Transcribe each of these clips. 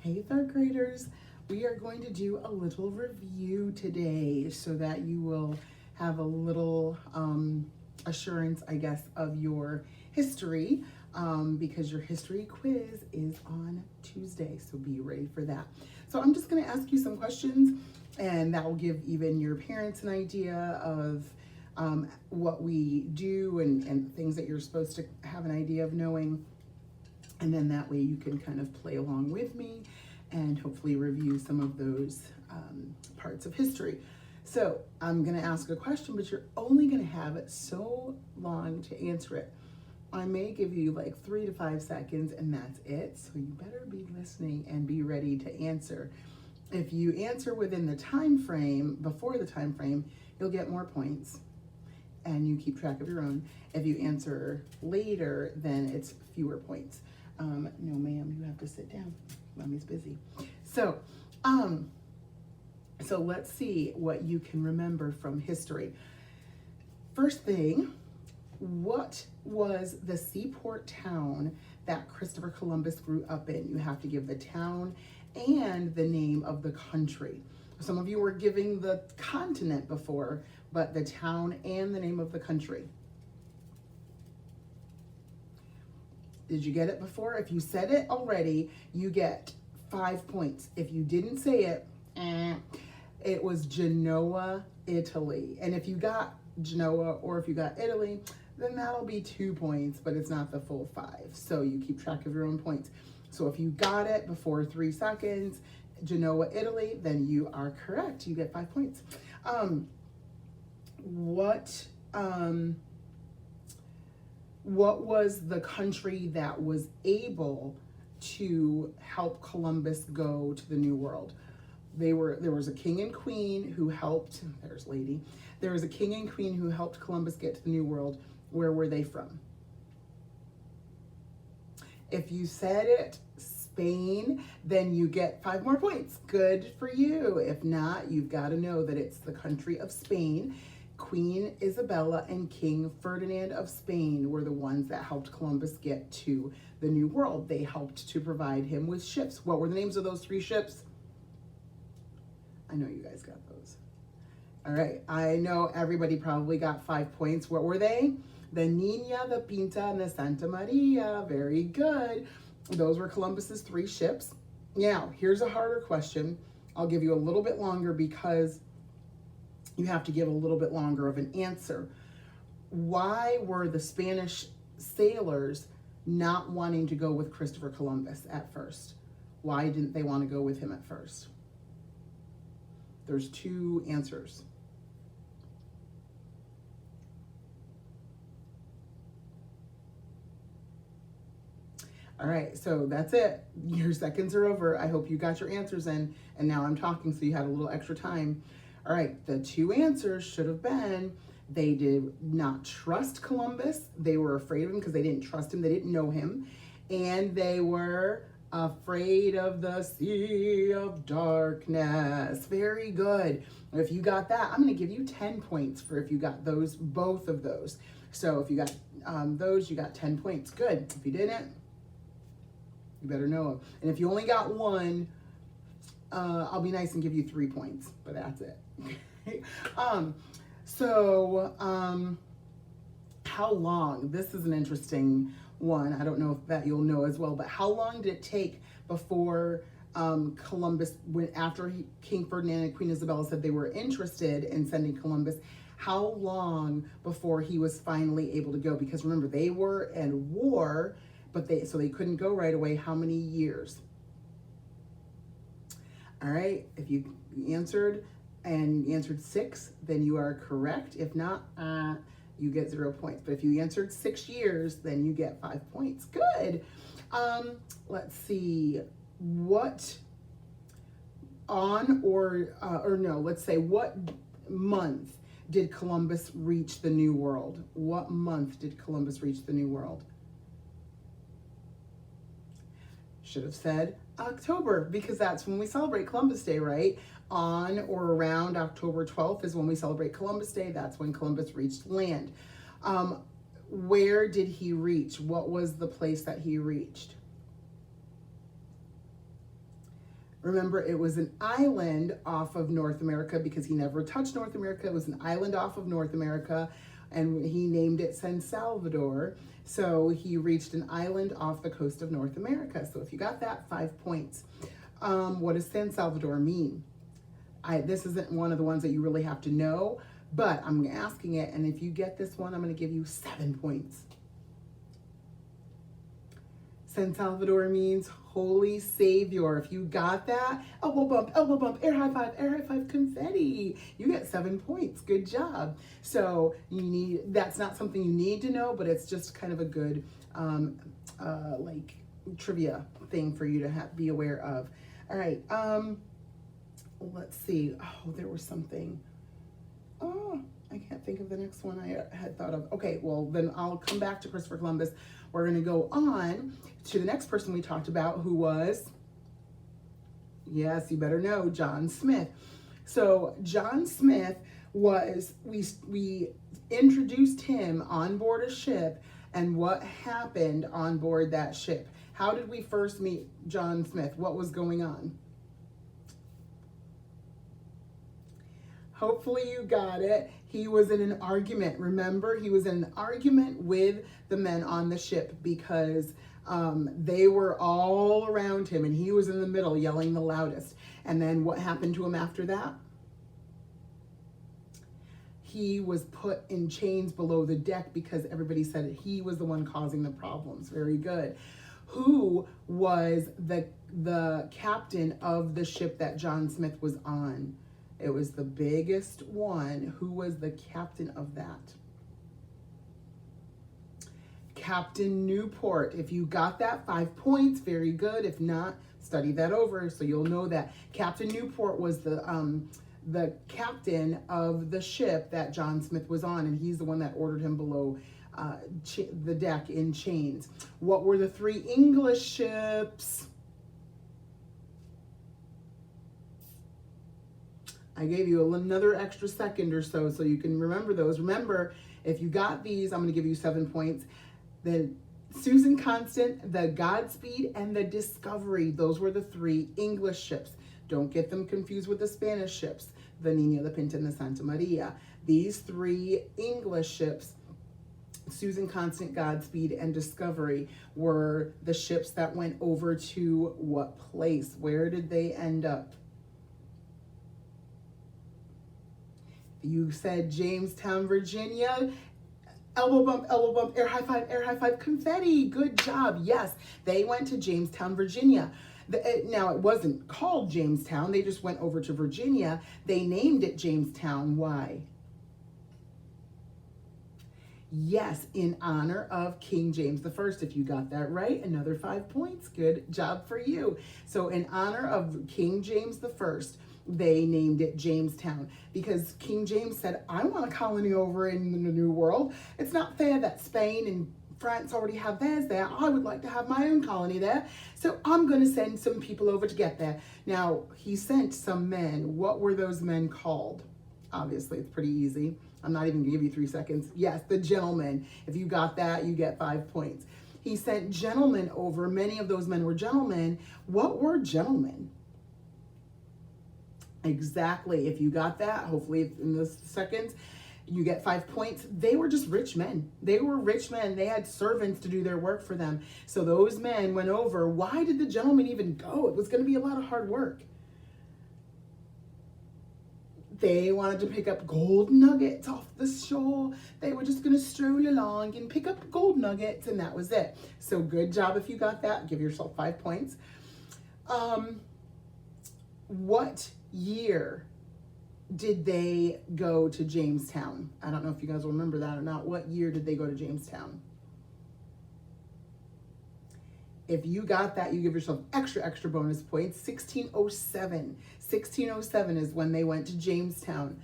Hey third graders, we are going to do a little review today so that you will have a little assurance, I guess, of your history because your history quiz is on Tuesday, so be ready for that. So I'm just going to ask you some questions and that will give even your parents an idea of what we do and things that you're supposed to have an idea of knowing. And then that way you can kind of play along with me and hopefully review some of those parts of history. So I'm gonna ask a question, but you're only gonna have it so long to answer it. I may give you like 3 to 5 seconds and that's it. So you better be listening and be ready to answer. If you answer within the time frame, before the time frame, you'll get more points and you keep track of your own. If you answer later, then it's fewer points. No ma'am, you have to sit down. Mommy's busy. So let's see what you can remember from history. First thing, what was the seaport town that Christopher Columbus grew up in? You have to give the town and the name of the country. Some of you were giving the continent before, but the town and the name of the country. Did you get it before? If you said it already, you get 5 points. If you didn't say it, it was Genoa, Italy. And if you got Genoa or if you got Italy, then that'll be 2 points, but it's not the full 5. So you keep track of your own points. So if you got it before 3 seconds, Genoa, Italy, then you are correct. You get 5 points. What was the country that was able to help Columbus go to the New World? There was a king and queen who helped, there's lady. There was a king and queen who helped Columbus get to the New World. Where were they from? If you said it, Spain, then you get 5 more points. Good for you. If not, you've got to know that it's the country of Spain. Queen Isabella and King Ferdinand of Spain were the ones that helped Columbus get to the New World. They helped to provide him with ships. What were the names of those 3 ships? I know you guys got those. All right, I know everybody probably got 5 points. What were they? The Nina, the Pinta, and the Santa Maria. Very good. Those were Columbus's 3 ships. Now, here's a harder question. I'll give you a little bit longer because you have to give a little bit longer of an answer. Why were the Spanish sailors not wanting to go with Christopher Columbus at first? Why didn't they want to go with him at first? There's 2 answers. All right, so that's it. Your seconds are over. I hope you got your answers in, and now I'm talking so you had a little extra time. All right, the 2 answers should have been they did not trust Columbus. They were afraid of him because they didn't trust him. They didn't know him. And they were afraid of the sea of darkness. Very good. If you got that, I'm going to give you 10 points for if you got those, both of those. So if you got those, you got 10 points. Good. If you didn't, you better know them. And if you only got 1, I'll be nice and give you 3 points, but that's it. How long? This is an interesting one. I don't know if that you'll know as well, but how long did it take before Columbus, after King Ferdinand and Queen Isabella said they were interested in sending Columbus, how long before he was finally able to go? Because remember, they were in war, but so they couldn't go right away. How many years? All right, if you answered 6, then you are correct. If not, you get 0 points. But if you answered 6 years, then you get 5 points. Good. Let's see. What let's say what month did Columbus reach the New World? What month did Columbus reach the New World? Should have said October, because that's when we celebrate Columbus Day, right? On or around October 12th is when we celebrate Columbus Day. That's when Columbus reached land. Where did he reach? What was the place that he reached? Remember, it was an island off of North America because he never touched North America. It was an island off of North America, and he named it San Salvador. So he reached an island off the coast of North America. So if you got that, 5 points. What does San Salvador mean? This isn't one of the ones that you really have to know, but I'm asking it, and if you get this one, I'm going to give you 7 points. San Salvador means Holy Savior. If you got that, elbow bump, air high five, confetti. You get 7 points. Good job. So that's not something you need to know, but it's just kind of a good like trivia thing for you to be aware of. All right. Let's see. Oh, there was something. Oh, I can't think of the next one I had thought of. Okay, well, then I'll come back to Christopher Columbus. We're going to go on to the next person we talked about, who was, yes, you better know, John Smith. So John Smith was, we introduced him on board a ship, and what happened on board that ship? How did we first meet John Smith? What was going on? Hopefully you got it. He was in an argument. Remember, he was in an argument with the men on the ship because they were all around him and he was in the middle yelling the loudest. And then what happened to him after that? He was put in chains below the deck because everybody said he was the one causing the problems. Very good. Who was the captain of the ship that John Smith was on? It was the biggest one. Who was the captain of that? Captain Newport. If you got that, 5 points. Very good. If not, study that over so you'll know that. Captain Newport was the captain of the ship that John Smith was on, and he's the one that ordered him below the deck in chains. What were the 3 English ships? I gave you another extra second or so you can remember those. Remember, if you got these, I'm going to give you 7 points. The Susan Constant, the Godspeed, and the Discovery. Those were the 3 English ships. Don't get them confused with the Spanish ships, the Nina, the Pinta, and the Santa Maria. These 3 English ships, Susan Constant, Godspeed, and Discovery, were the ships that went over to what place? Where did they end up? You said Jamestown, Virginia. Elbow bump, air high five, confetti. Good job. Yes, they went to Jamestown, Virginia. Now, it wasn't called Jamestown. They just went over to Virginia. They named it Jamestown. Why? Yes, in honor of King James I. If you got that right, another 5 points. Good job for you. So in honor of King James I, they named it Jamestown because King James said, I want a colony over in the New World. It's not fair that Spain and France already have theirs there. I would like to have my own colony there. So I'm going to send some people over to get there. Now, he sent some men. What were those men called? Obviously, it's pretty easy. I'm not even going to give you 3 seconds. Yes, the gentlemen. If you got that, you get 5 points. He sent gentlemen over. Many of those men were gentlemen. What were gentlemen? Exactly. If you got that, hopefully in the seconds, you get 5 points. They were just rich men. They were rich men. They had servants to do their work for them. So those men went over. Why did the gentlemen even go? It was going to be a lot of hard work. They wanted to pick up gold nuggets off the shore. They were just going to stroll along and pick up gold nuggets, and that was it. So good job if you got that. Give yourself 5 points. What year did they go to Jamestown? I don't know if you guys will remember that or not. What year did they go to Jamestown? If you got that, you give yourself extra bonus points. 1607. 1607 is when they went to Jamestown.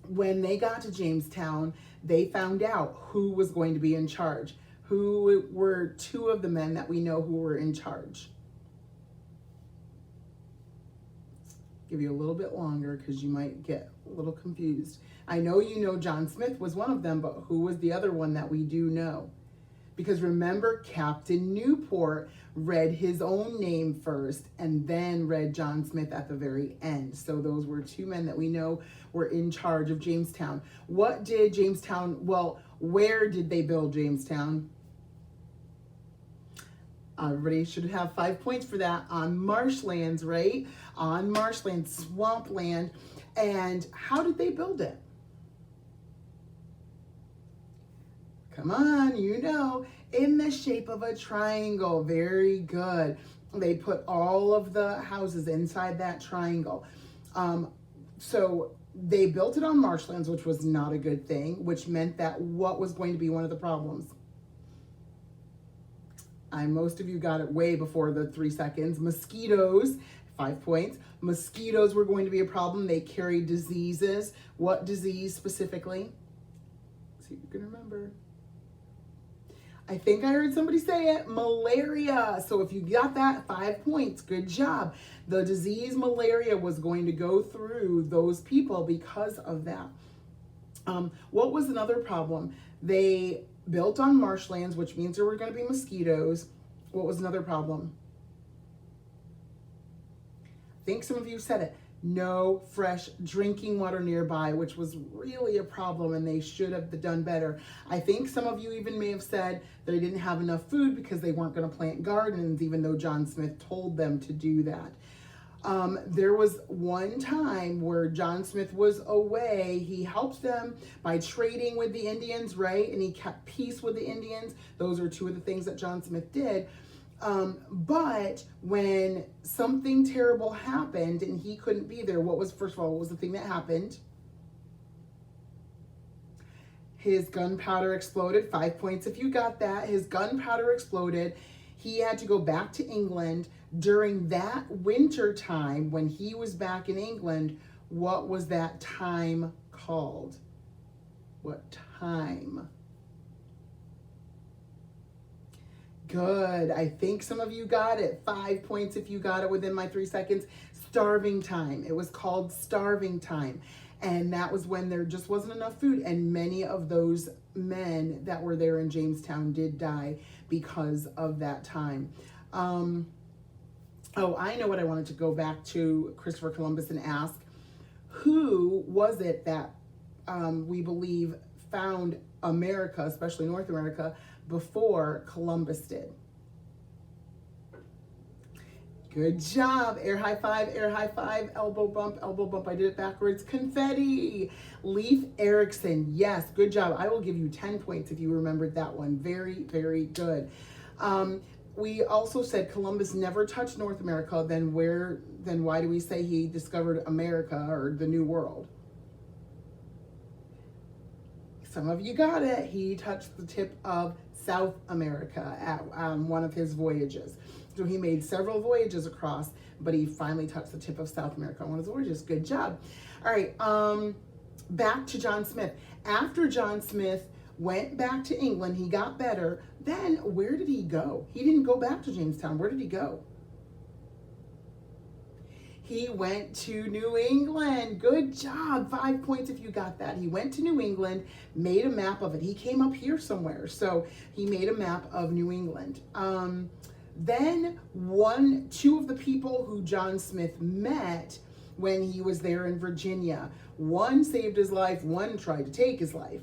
When they got to Jamestown, they found out who was going to be in charge. Who were 2 of the men that we know who were in charge? Give you a little bit longer because you might get a little confused. I know you know John Smith was one of them, but who was the other one that we do know? Because remember, Captain Newport read his own name first and then read John Smith at the very end. So those were two men that we know were in charge of Jamestown. What did Jamestown, well, where did they build Jamestown? Everybody should have 5 points for that. On marshlands, right? On marshland, swampland. And how did they build it? Come on, you know, in the shape of a triangle. Very good. They put all of the houses inside that triangle. So they built it on marshlands, which was not a good thing, which meant that what was going to be one of the problems? Most of you got it way before the 3 seconds. Mosquitoes, 5 points. Mosquitoes were going to be a problem. They carried diseases. What disease specifically? See if you can remember. I think I heard somebody say it, malaria. So if you got that, 5 points, good job. The disease malaria was going to go through those people because of that. What was another problem? They built on marshlands, which means there were going to be mosquitoes. What was another problem? I think some of you said it. No fresh drinking water nearby, which was really a problem and they should have done better. I think some of you even may have said they didn't have enough food because they weren't going to plant gardens, even though John Smith told them to do that. There was one time where John Smith was away. He helped them by trading with the Indians, right? And he kept peace with the Indians. Those are two of the things that John Smith did. But when something terrible happened and he couldn't be there, first of all, what was the thing that happened? His gunpowder exploded. 5 points if you got that. His gunpowder exploded. He had to go back to England. During that winter time, when he was back in England, what was that time called? What time? Good. I think some of you got it. 5 points if you got it within my 3 seconds. Starving time. It was called starving time. And that was when there just wasn't enough food. And many of those men that were there in Jamestown did die because of that time. Oh, I know what I wanted to go back to Christopher Columbus and ask. Who was it that we believe found America, especially North America, before Columbus did? Good job. Air high five, elbow bump. I did it backwards. Confetti. Leif Erikson. Yes, good job. I will give you 10 points if you remembered that one. Very, very good. We also said Columbus never touched North America. Then why do we say he discovered America or the New World? Some of you got it. He touched the tip of South America at one of his voyages. So he made several voyages across, but he finally touched the tip of South America on one of his voyages. Good job. All right, back to John Smith. After John Smith went back to England, he got better. Then where did he go? He didn't go back to Jamestown. Where did he go? He went to New England. Good job. 5 points if you got that. He went to New England, made a map of it. He came up here somewhere. So he made a map of New England. Then two of the people who John Smith met when he was there in Virginia, one saved his life, one tried to take his life.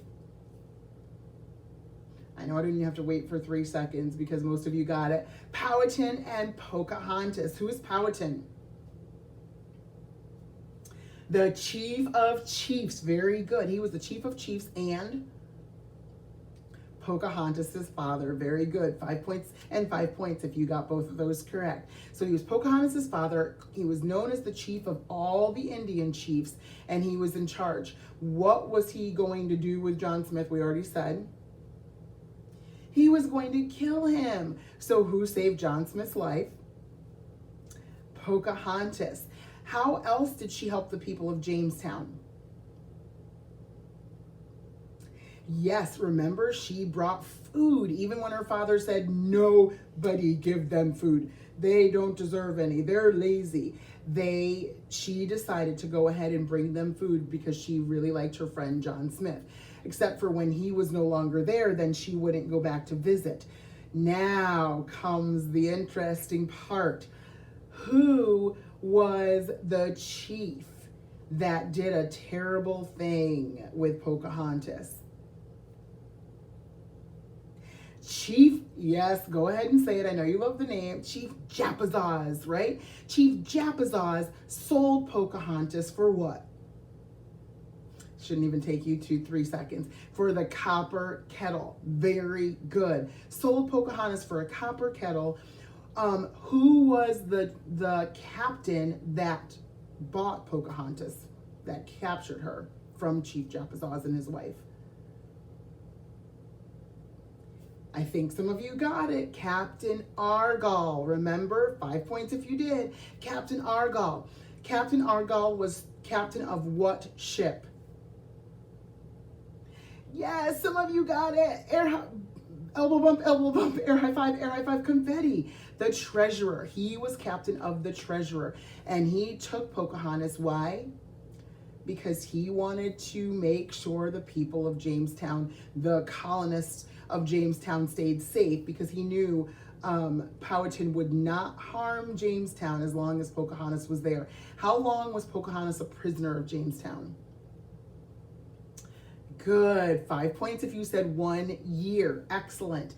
I know I didn't have to wait for 3 seconds because most of you got it. Powhatan and Pocahontas. Who is Powhatan? The chief of chiefs. Very good. He was the chief of chiefs and Pocahontas' father. Very good. 5 points and 5 points if you got both of those correct. So he was Pocahontas' father. He was known as the chief of all the Indian chiefs, and he was in charge. What was he going to do with John Smith? We already said he was going to kill him. So who saved John Smith's life? Pocahontas. How else did she help the people of Jamestown? Yes, remember, she brought food, even when her father said, nobody give them food. They don't deserve any. They're lazy. She decided to go ahead and bring them food because she really liked her friend John Smith. except for when he was no longer there, then she wouldn't go back to visit. Now comes the interesting part. Who was the chief that did a terrible thing with Pocahontas? Chief, yes, go ahead and say it. I know you love the name. Chief Japazaws, right? Chief Japazaws sold Pocahontas for what? Shouldn't even take you 2-3 seconds. For the copper kettle. Very good. Sold Pocahontas for a copper kettle. Who was the captain that bought Pocahontas, that captured her from Chief Japazaws and his wife? I think some of you got it. Captain Argall. Remember? 5 points if you did. Captain Argall. Captain Argall was captain of what ship? Yes, some of you got it. Elbow bump, air high five, confetti. The treasurer. He was captain of the treasurer. And he took Pocahontas. Why? Because he wanted to make sure the people of Jamestown, the colonists of Jamestown, stayed safe, because he knew Powhatan would not harm Jamestown as long as Pocahontas was there. How long was Pocahontas a prisoner of Jamestown? Good. 5 points if you said 1 year. Excellent.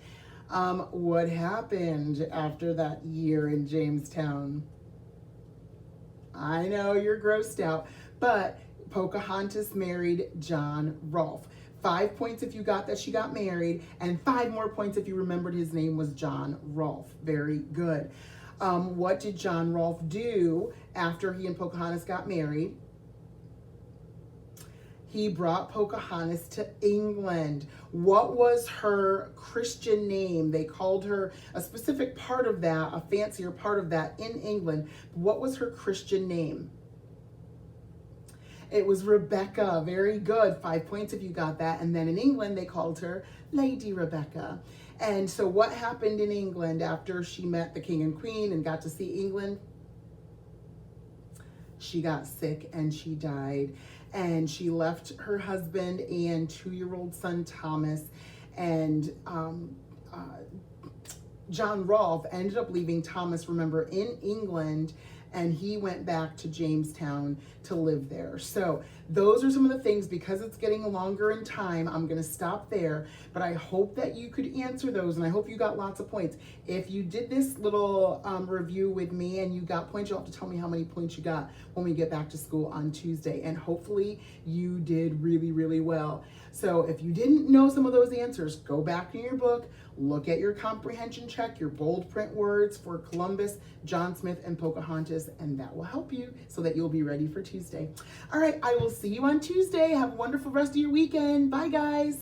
What happened after that year in Jamestown? I know you're grossed out, but Pocahontas married John Rolfe. 5 points if you got that she got married, and 5 more points if you remembered his name was John Rolfe. Very good. What did John Rolfe do after he and Pocahontas got married? He brought Pocahontas to England. What was her Christian name? They called her a specific part of that, a fancier part of that in England. What was her Christian name? It was Rebecca. Very good. 5 points if you got that. And then in England, they called her Lady Rebecca. And so what happened in England after she met the king and queen and got to see England? She got sick and she died. And she left her husband and 2-year-old son Thomas. And John Rolfe ended up leaving Thomas, remember, in England, and he went back to Jamestown to live there. So those are some of the things. Because it's getting longer in time, I'm going to stop there, but I hope that you could answer those, and I hope you got lots of points. If you did this little review with me and you got points, you'll have to tell me how many points you got when we get back to school on Tuesday, and hopefully you did really, really well. So if you didn't know some of those answers, go back in your book, look at your comprehension check, your bold print words for Columbus, John Smith, and Pocahontas, and that will help you so that you'll be ready for Tuesday. All right, I will see you on Tuesday. Have a wonderful rest of your weekend. Bye, guys.